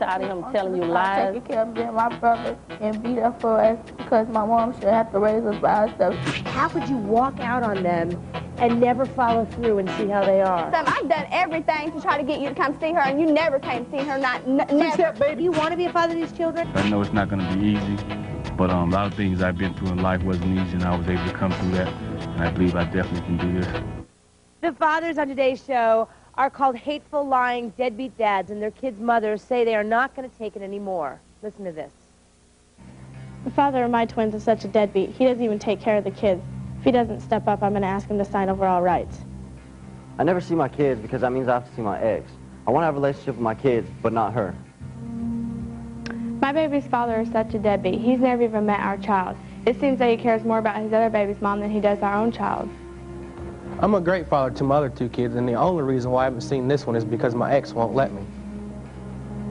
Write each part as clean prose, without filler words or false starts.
tired of him telling you lies. Taking care of me and my brother and be there for us because my mom should have to raise us by herself. How could you walk out on them and never follow through and see how they are? I've done everything to try to get you to come see her, and you never came to see her. Never. Baby, do you want to be a father to these children? I know it's not going to be easy, but a lot of things I've been through in life wasn't easy, and I was able to come through that, and I believe I definitely can do this. The fathers on today's show are called hateful, lying, deadbeat dads, and their kids' mothers say they are not going to take it anymore. Listen to this. The father of my twins is such a deadbeat. He doesn't even take care of the kids. If he doesn't step up, I'm going to ask him to sign over all rights. I never see my kids because that means I have to see my ex. I want to have a relationship with my kids, but not her. My baby's father is such a deadbeat. He's never even met our child. It seems that he cares more about his other baby's mom than he does our own child. I'm a great father to my other two kids, and the only reason why I haven't seen this one is because my ex won't let me.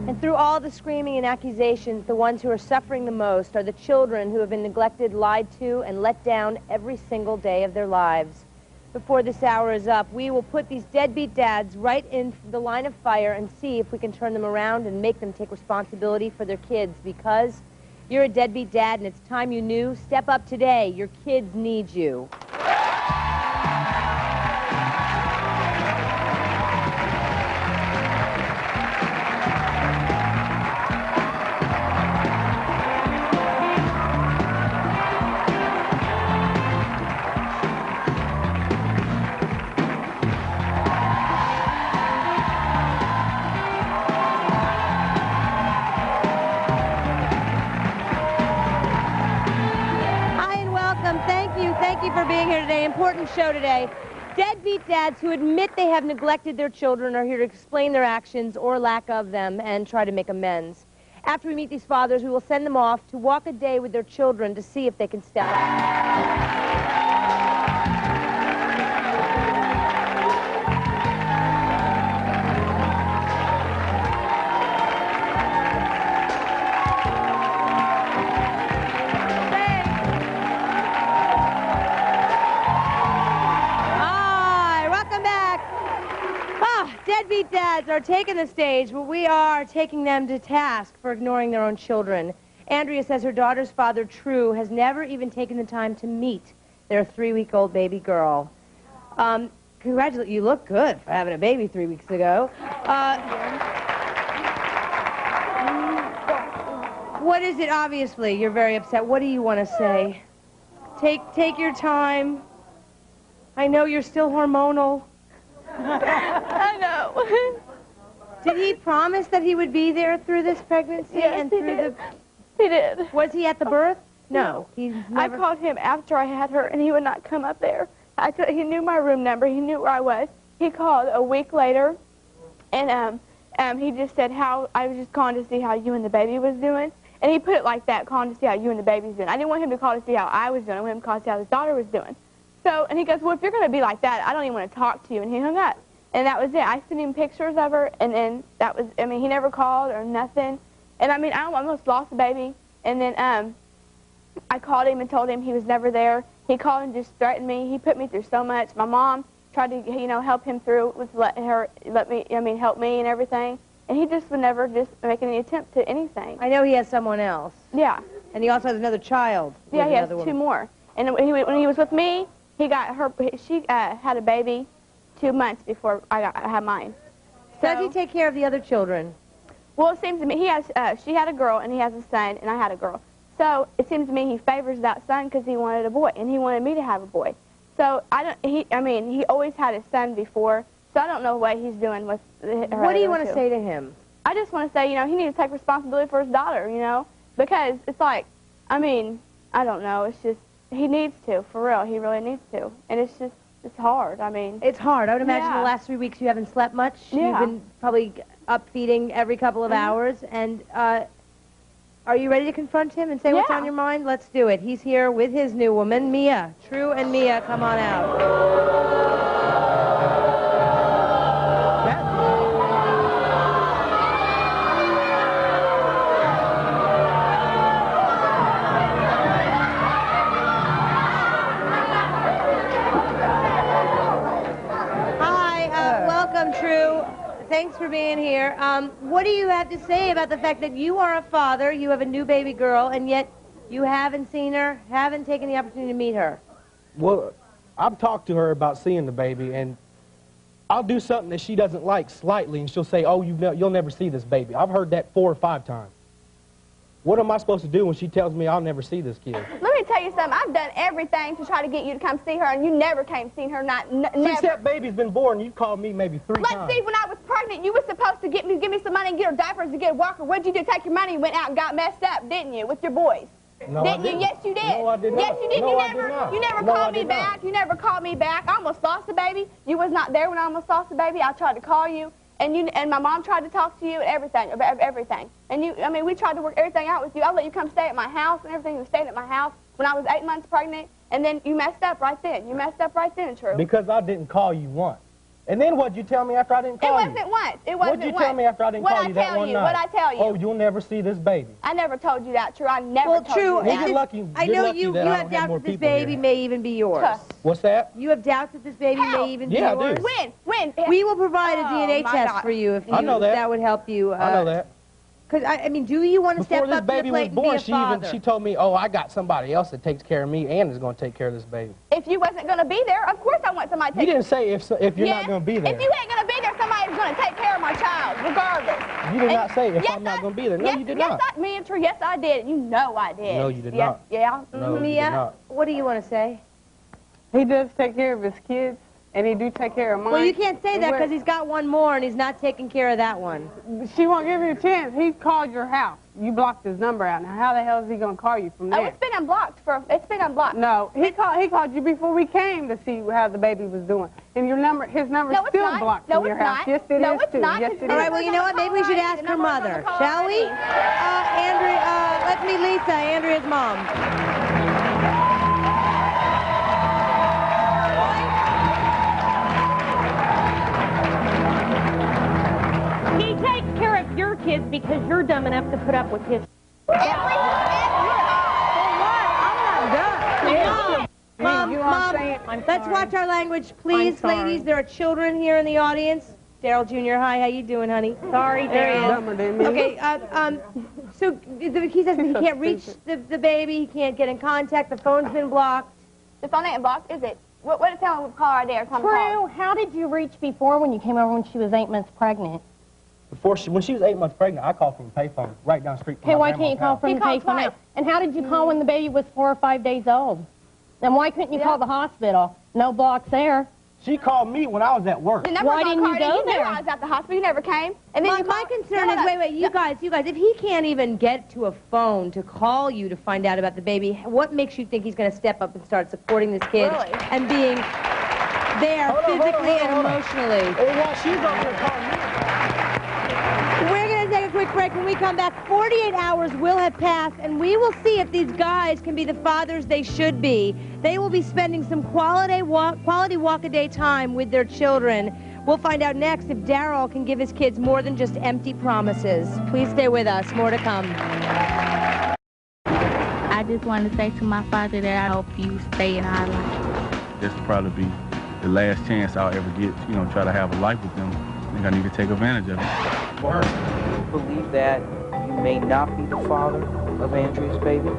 And through all the screaming and accusations, the ones who are suffering the most are the children who have been neglected, lied to, and let down every single day of their lives. Before this hour is up, we will put these deadbeat dads right in the line of fire and see if we can turn them around and make them take responsibility for their kids, because you're a deadbeat dad and it's time you knew. Step up today. Your kids need you. Thank you for being here today. Important show today. Deadbeat dads who admit they have neglected their children are here to explain their actions or lack of them and try to make amends. After we meet these fathers, we will send them off to walk a day with their children to see if they can step up. Deadbeat dads are taking the stage, but we are taking them to task for ignoring their own children. Andrea says her daughter's father, True, has never even taken the time to meet their 3-week-old baby girl. Congratulations, you look good for having a baby 3 weeks ago. What is it? Obviously, you're very upset. What do you want to say? Take your time. I know you're still hormonal. I know. Did he promise that he would be there through this pregnancy? Yes, and through the... He did. Was he at the birth? No. He's never... I called him after I had her, and he would not come up there. He knew my room number. He knew where I was. He called a week later, and he just said I was just calling to see how you and the baby was doing. And he put it like that, calling to see how you and the baby's doing. I didn't want him to call to see how I was doing. I wanted him to call to see how his daughter was doing. So, and he goes, well, if you're going to be like that, I don't even want to talk to you. And he hung up. And that was it. I sent him pictures of her, and then that was, I mean, he never called or nothing. And I mean, I almost lost the baby. And then I called him and told him he was never there. He called and just threatened me. He put me through so much. My mom tried to, help him through with help me and everything. And he just would never just make any attempt to anything. I know he has someone else. Yeah. And he also has another child. Yeah, he has 2 more. And when he was with me, she had a baby 2 months before I had mine. So does he take care of the other children? Well, it seems to me she had a girl and he has a son and I had a girl. So it seems to me he favors that son because he wanted a boy and he wanted me to have a boy. So he always had a son before. So I don't know what he's doing with her. What do you want to say to him? I just want to say, he needs to take responsibility for his daughter, because it's like, I don't know, it's just, he needs to, for real. He really needs to. And it's just, it's hard. It's hard. I would imagine the last 3 weeks you haven't slept much. Yeah. You've been probably up feeding every couple of hours. And are you ready to confront him and say what's on your mind? Let's do it. He's here with his new woman, Mia. True and Mia, come on out. thanks for being here. What do you have to say about the fact that you are a father, you have a new baby girl, and yet you haven't seen her, haven't taken the opportunity to meet her? Well, I've talked to her about seeing the baby, and I'll do something that she doesn't like slightly, and she'll say, oh, you'll never see this baby. I've heard that 4 or 5 times. What am I supposed to do when she tells me I'll never see this kid? Let me tell you something. I've done everything to try to get you to come see her, and you never came see her. Never. Since that baby's been born, you called me maybe 3 times. Let's see, when I was pregnant, you were supposed to give me some money and get her diapers and get a walker. What'd you do? Take your money and went out and got messed up, didn't you, with your boys? No, Didn't you? Yes, you did. No, I did not. Yes, you did. No, You never called me back. You never called me back. I almost lost the baby. You was not there when I almost lost the baby. I tried to call you, and my mom tried to talk to you and everything, about everything. And we tried to work everything out with you. I let you come stay at my house and everything. You stayed at my house when I was 8 months pregnant, and then you messed up right then. You messed up right then, True. Because I didn't call you once. And then what'd you tell me after I didn't call you? It wasn't once. It wasn't once. What'd you tell me after I didn't call you that one night? What'd I tell you? Oh, you'll never see this baby. I never told you that, True. I never told True, you that. You're lucky. I know you have doubts that this baby may even be yours. What's that? You have doubts that this baby may even be yours? Yeah, I do. When? We will provide a DNA test for you if that would help you. I know that. Because, I mean, do you want to step up to the plate and be a father? She told me, oh, I got somebody else that takes care of me and is going to take care of this baby. If you wasn't going to be there, of course I want somebody to take You didn't say if you're not going to be there. If you ain't going to be there, somebody's going to take care of my child, regardless. You did not say if I'm not going to be there. No, you did not. Me and True, yes, I did. You know I did. No, you did not. Yeah. No, you Mia, did not. what do you want to say? He does take care of his kids, and he do take care of mine. Well, you can't say that because he's got one more and he's not taking care of that one. She won't give you a chance. He called your house. You blocked his number out. Now, how the hell is he going to call you from there? Oh, it's been unblocked. It's been unblocked. No, he called you before we came to see how the baby was doing. And his number's still blocked from your house. Yes, it is, too. Yes, it is. All right, well, you know what? Maybe we should ask her mother, shall we? Andrea, let's meet Lisa, Andrea's mom. He takes care of your kids because you're dumb enough to put up with his. Mom, let's watch our language, please, ladies. There are children here in the audience. Daryl Jr., hi, how you doing, honey? Sorry, there he is. Okay, so he says he can't reach the baby, he can't get in contact, the phone's been blocked. The phone ain't blocked, is it? What tell him call right there? True, how did you reach before when you came over when she was 8 months pregnant? When she was 8 months pregnant, I called from the payphone right down the street from Okay, my why can't you call grandma's from the payphone now? And how did you call when the baby was 4 or 5 days old? And why couldn't you call the hospital? No blocks there. She called me when I was at work. Why didn't you go there? You knew I was at the hospital. You never came. And then my concern is, wait, you guys, if he can't even get to a phone to call you to find out about the baby, what makes you think he's going to step up and start supporting this kid and being there physically and emotionally? Well, she's not going to call me. We're going to take a quick break. When we come back, 48 hours will have passed, and we will see if these guys can be the fathers they should be. They will be spending some quality walk-a-day time with their children. We'll find out next if Daryl can give his kids more than just empty promises. Please stay with us. More to come. I just want to say to my father that I hope you stay in our life. This will probably be the last chance I'll ever get, try to have a life with them. I think I need to take advantage of it. Do you believe that you may not be the father of Andrea's baby?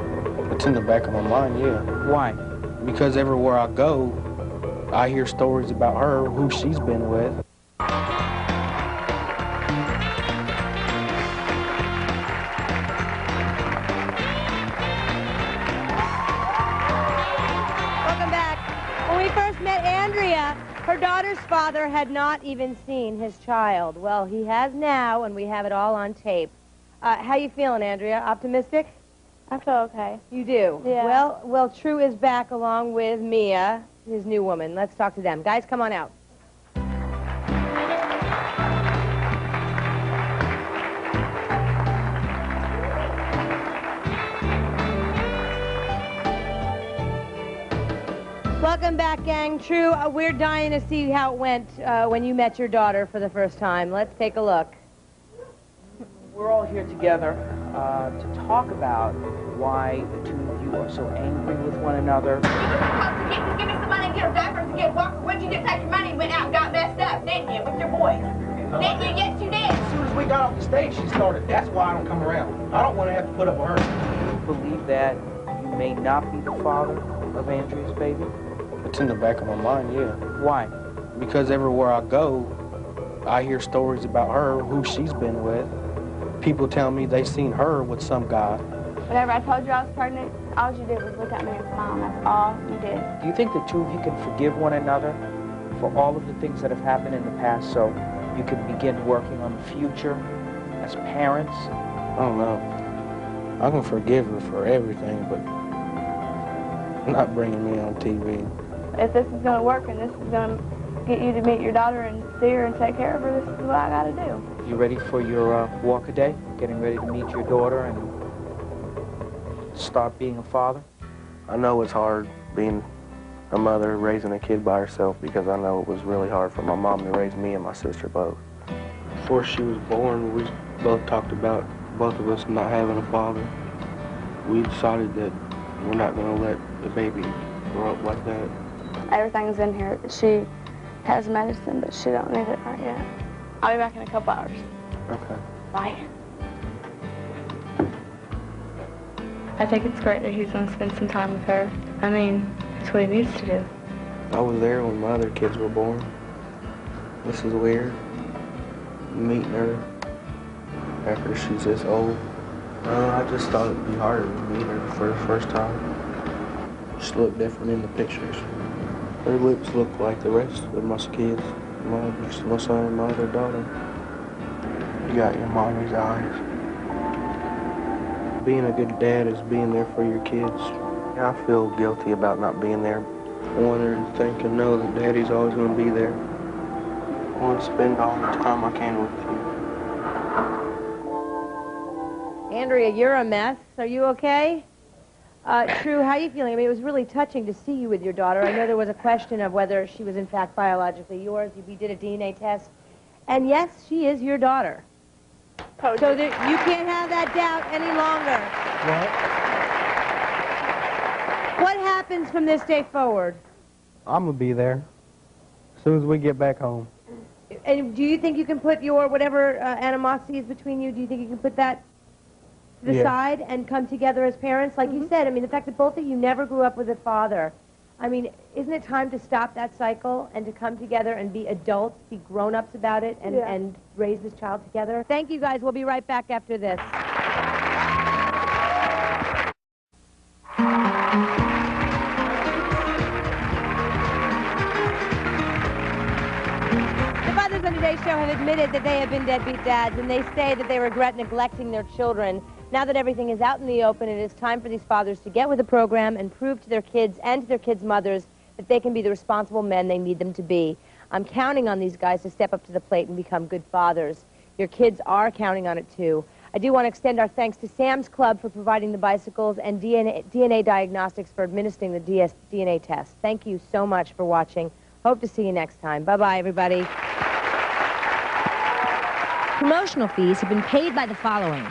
It's in the back of my mind, yeah. Why? Because everywhere I go, I hear stories about her, who she's been with. Welcome back. When we first met Andrea, her daughter's father had not even seen his child. Well, he has now, and we have it all on tape. How you feeling, Andrea? Optimistic? I feel okay. You do? Yeah. Well, True is back along with Mia, his new woman. Let's talk to them. Guys, come on out. Welcome back, gang. True, we're dying to see how it went when you met your daughter for the first time. Let's take a look. We're all here together to talk about why the two of you are so angry with one another. Give me some money and get her diapers and get a walker. What'd you do? Take your money and went out and got messed up, didn't you, with your boys? Yes, you did. As soon as we got off the stage, she started. That's why I don't come around. I don't want to have to put up with her. Do you believe that you may not be the father of Andrea's baby? It's in the back of my mind, yeah. Why? Because everywhere I go, I hear stories about her, who she's been with. People tell me they seen her with some guy. Whenever I told you I was pregnant, all you did was look at me and smile. That's all you did. Do you think the two of you can forgive one another for all of the things that have happened in the past so you can begin working on the future as parents? I don't know. I can forgive her for everything, but not bringing me on TV. If this is going to work and this is going to get you to meet your daughter and see her and take care of her, this is what I got to do. You ready for your walk a day? Getting ready to meet your daughter and start being a father? I know it's hard being a mother raising a kid by herself because I know it was really hard for my mom to raise me and my sister both. Before she was born, we both talked about both of us not having a father. We decided that we're not going to let the baby grow up like that. Everything's in here. She has medicine, but she don't need it right yet. I'll be back in a couple hours. Okay. Bye. I think it's great that he's going to spend some time with her. I mean, that's what he needs to do. I was there when my other kids were born. This is weird, meeting her after she's this old. I just thought it'd be harder to meet her for the first time. She looked different in the pictures. Her lips look like the rest of my kids, my son and my other daughter. You got your mommy's eyes. Being a good dad is being there for your kids. I feel guilty about not being there. I want her to think and know that Daddy's always going to be there. I want to spend all the time I can with you. Andrea, you're a mess. Are you okay? True, how are you feeling? I mean, it was really touching to see you with your daughter. I know there was a question of whether she was in fact biologically yours. We did a DNA test. And yes, she is your daughter. So that you can't have that doubt any longer. What happens from this day forward? I'm going to be there as soon as we get back home. And do you think you can put your, whatever animosity is between you, do you think you can put that to the side and come together as parents? Like you said, I mean, the fact that both of you never grew up with a father, I mean, isn't it time to stop that cycle and to come together and be adults, be grown-ups about it, and raise this child together? Thank you, guys. We'll be right back after this. The Fathers on Today's show have admitted that they have been deadbeat dads, and they say that they regret neglecting their children. Now that everything is out in the open, it is time for these fathers to get with the program and prove to their kids and to their kids' mothers that they can be the responsible men they need them to be. I'm counting on these guys to step up to the plate and become good fathers. Your kids are counting on it, too. I do want to extend our thanks to Sam's Club for providing the bicycles and DNA Diagnostics for administering the DNA test. Thank you so much for watching. Hope to see you next time. Bye-bye, everybody. Promotional fees have been paid by the following: